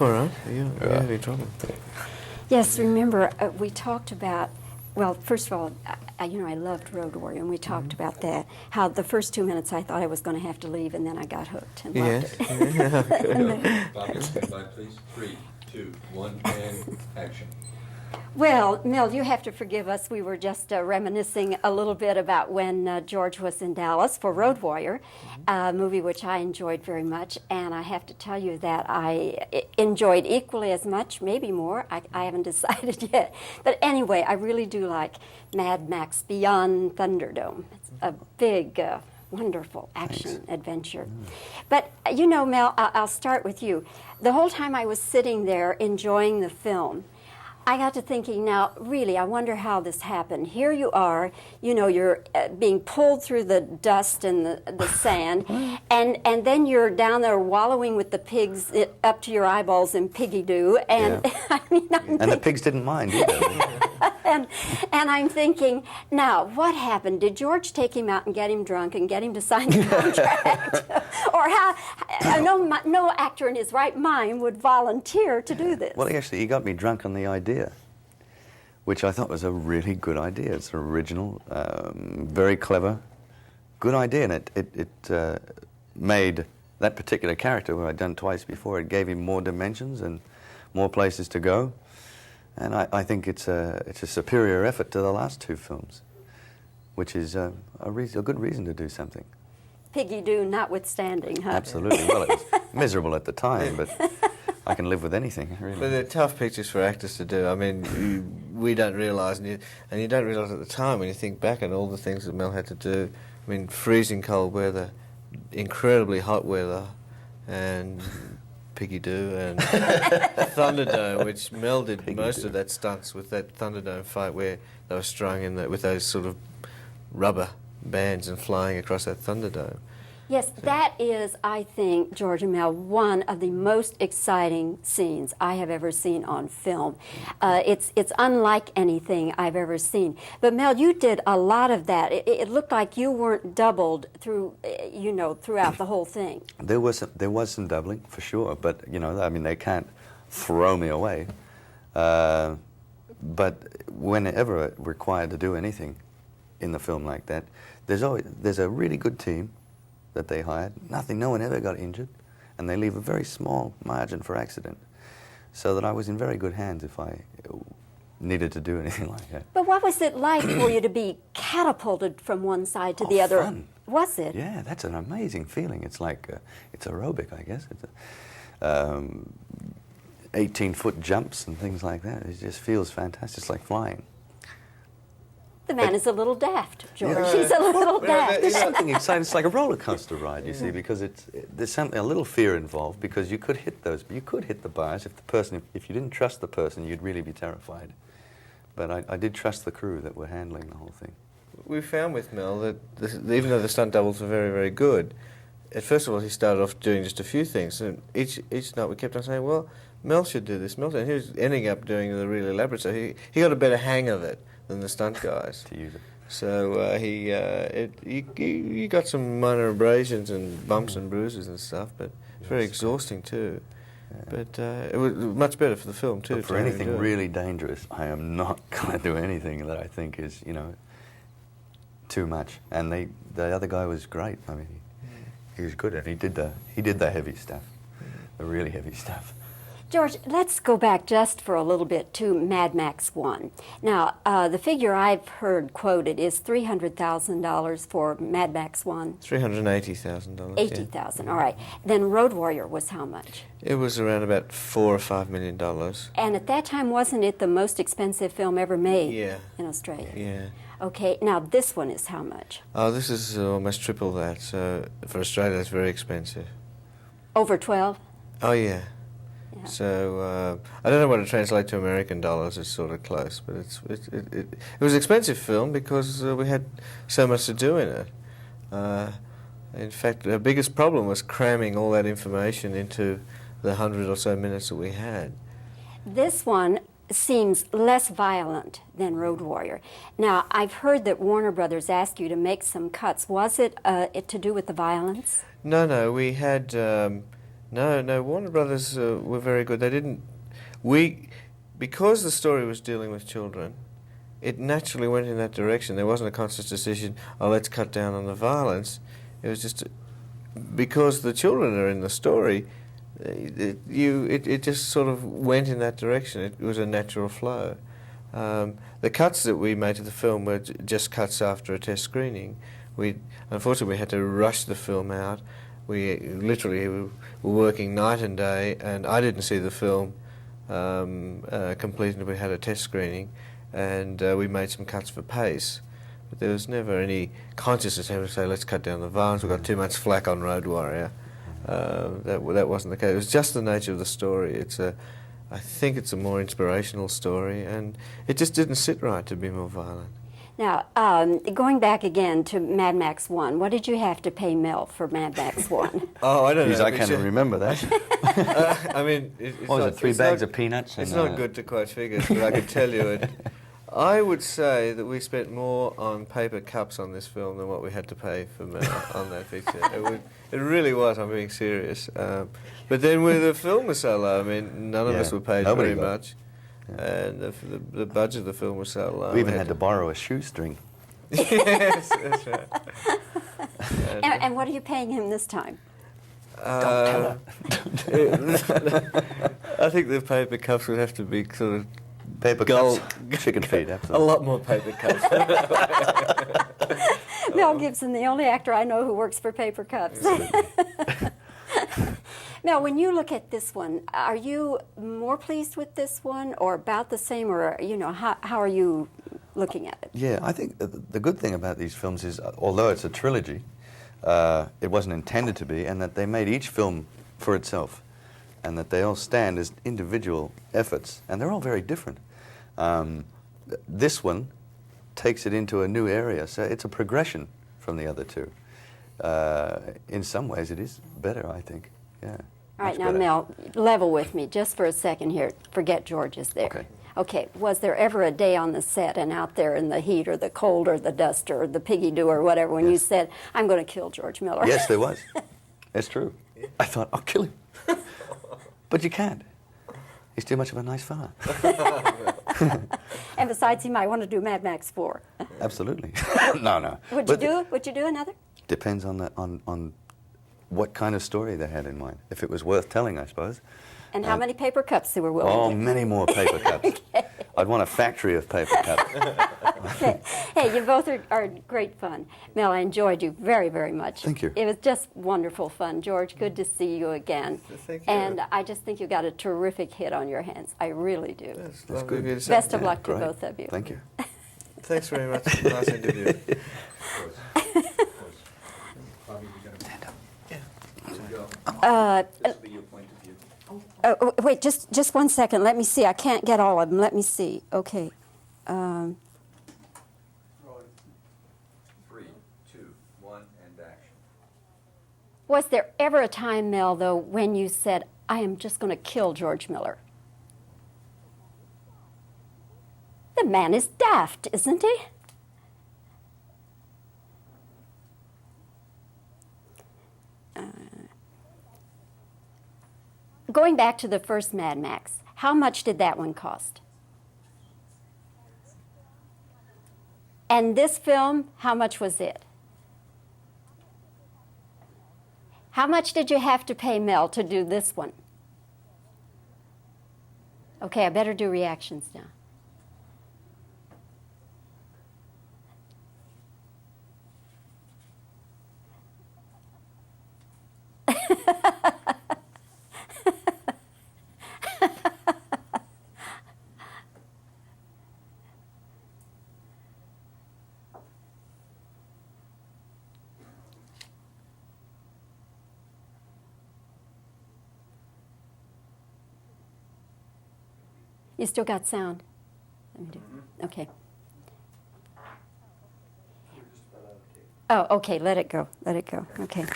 All right, you're having trouble. Yes, remember, we talked about, well, first of all, I loved Road Warrior, and we talked about that, how the first 2 minutes I thought I was going to have to leave, and then I got hooked and loved it. Bobbie, stand by, please. 3, 2, 1, and action. Well, Mel, you have to forgive us. We were just reminiscing a little bit about when George was in Dallas for Road Warrior, a movie which I enjoyed very much. And I have to tell you that I enjoyed equally as much, maybe more. I haven't decided yet. But anyway, I really do like Mad Max Beyond Thunderdome. It's a big, wonderful action adventure. But, you know, Mel, I'll start with you. The whole time I was sitting there enjoying the film, I got to thinking, now, really, I wonder how this happened. Here you are, you know, you're being pulled through the dust and the sand, and then you're down there wallowing with the pigs up to your eyeballs in piggy doo. And I mean, and the pigs didn't mind either. and I'm thinking, now, what happened? Did George take him out and get him drunk and get him to sign the contract? Or how? No actor in his right mind would volunteer to do this. Well, he got me drunk on the idea, which I thought was a really good idea. It's original, very clever, good idea, and it made that particular character, who I'd done twice before, it gave him more dimensions and more places to go. And I think it's a superior effort to the last two films, which is a good reason to do something. Piggy doo notwithstanding, huh? Absolutely. Well, it was miserable at the time, but I can live with anything, really. But they're tough pictures for actors to do. I mean, we don't realise, and you don't realise at the time when you think back on all the things that Mel had to do. I mean, freezing cold weather, incredibly hot weather, and Piggy Doo and Thunderdome, which Mel did most of that stunts with that Thunderdome fight where they were strung in with those sort of rubber bands and flying across that Thunderdome. Yes, that is, I think, George and Mel, one of the most exciting scenes I have ever seen on film. It's unlike anything I've ever seen. But Mel, you did a lot of that. It looked like you weren't doubled through, throughout the whole thing. There was some doubling for sure, but I mean, they can't throw me away. But whenever required to do anything in the film like that, there's a really good team that they hired. No one ever got injured, and they leave a very small margin for accident, so that I was in very good hands if I needed to do anything like that. But what was it like for you to be catapulted from one side to the other? Fun. Was it? Yeah, that's an amazing feeling. It's like, it's aerobic, I guess. It's 18-foot jumps and things like that. It just feels fantastic. It's like flying. The man is a little daft, George. He's a little daft. There's something exciting. It's like a roller coaster ride, you see, because there's a little fear involved, because you could hit the bars if you didn't trust the person, you'd really be terrified. But I did trust the crew that were handling the whole thing. We found with Mel that even though the stunt doubles were very, very good, first of all he started off doing just a few things, and each night we kept on saying, well, Mel should do this, and he was ending up doing the really elaborate, so he got a better hang of it than the stunt guys. To use it. So he got some minor abrasions and bumps and bruises and stuff, but it's very exhausting too. Yeah. But it was much better for the film too. But for anything really dangerous, I am not going to do anything that I think is, too much. And the other guy was great. I mean, he was good, and he did the heavy stuff, the really heavy stuff. George, let's go back just for a little bit to Mad Max 1. Now, the figure I've heard quoted is $300,000 for Mad Max 1. $380,000. $80,000, all right. Then Road Warrior was how much? It was around about $4 or $5 million. And at that time, wasn't it the most expensive film ever made in Australia? Yeah. Okay, now this one is how much? Oh, this is almost triple that. So for Australia, it's very expensive. Over 12? Oh, yeah. So I don't know what it translates to American dollars. It's sort of close, but it was an expensive film because we had so much to do in it. In fact, the biggest problem was cramming all that information into the 100 or so minutes that we had. This one seems less violent than Road Warrior. Now, I've heard that Warner Brothers asked you to make some cuts. Was it to do with the violence? No, we had No, Warner Brothers were very good. They didn't... Because the story was dealing with children, it naturally went in that direction. There wasn't a conscious decision, oh, let's cut down on the violence. It was just... Because the children are in the story, it just sort of went in that direction. It was a natural flow. The cuts that we made to the film were just cuts after a test screening. Unfortunately, we had to rush the film out. We literally were working night and day, and I didn't see the film complete until we had a test screening, and we made some cuts for pace. But there was never any conscious attempt to say, let's cut down the violence, we've got too much flack on Road Warrior. That wasn't the case. It was just the nature of the story. I think it's a more inspirational story, and it just didn't sit right to be more violent. Now, going back again to Mad Max 1, what did you have to pay Mel for Mad Max 1? Oh, I don't know. I can't even remember that. I mean, it's what was it, 3 bags of peanuts? It's not good to quote figures, but I can tell you it. I would say that we spent more on paper cups on this film than what we had to pay for Mel on that picture. It really was, I'm being serious. But then with the film was so low, I mean, none of us were paid very much. Yeah. And the budget of the film was so low. We even had to borrow a shoestring. Yes, that's right. And what are you paying him this time? I think the paper cups would have to be sort of paper cups, chicken feet, absolutely. A lot more paper cups. Mel Gibson, the only actor I know who works for paper cups. Mel, when you look at this one, are you more pleased with this one, or about the same, or how are you looking at it? Yeah, I think the good thing about these films is, although it's a trilogy, it wasn't intended to be, and that they made each film for itself, and that they all stand as individual efforts, and they're all very different. This one takes it into a new area, so it's a progression from the other two. In some ways, it is better, I think. Yeah. All right, now, Mel, level with me just for a second here. Forget George is there. Okay. Okay, was there ever a day on the set and out there in the heat or the cold or the dust or the piggy do or whatever when you said, I'm going to kill George Miller? Yes, there was. It's true. I thought, I'll kill him. But you can't. He's too much of a nice fella. And besides, he might want to do Mad Max 4. Absolutely. No. Would you do another? Depends on what kind of story they had in mind. If it was worth telling, I suppose. And how many paper cups they were willing to give? Many more paper cups. Okay. I'd want a factory of paper cups. Okay. Hey, you both are great fun. Mel, I enjoyed you very, very much. Thank you. It was just wonderful fun. George, good to see you again. Thank you. And I just think you got a terrific hit on your hands. I really do. That's good. Best of luck to both of you. Thank you. Thanks very much. Nice interview. Wait, just 1 second. Let me see. I can't get all of them. Let me see. Okay. 3, 2, 1, and action. Was there ever a time, Mel, though, when you said, I am just going to kill George Miller? The man is daft, isn't he? Going back to the first Mad Max, how much did that one cost? And this film, how much was it? How much did you have to pay Mel to do this one? Okay, I better do reactions now. You still got sound? Let me do. Okay. Oh, okay, let it go. Let it go. Okay.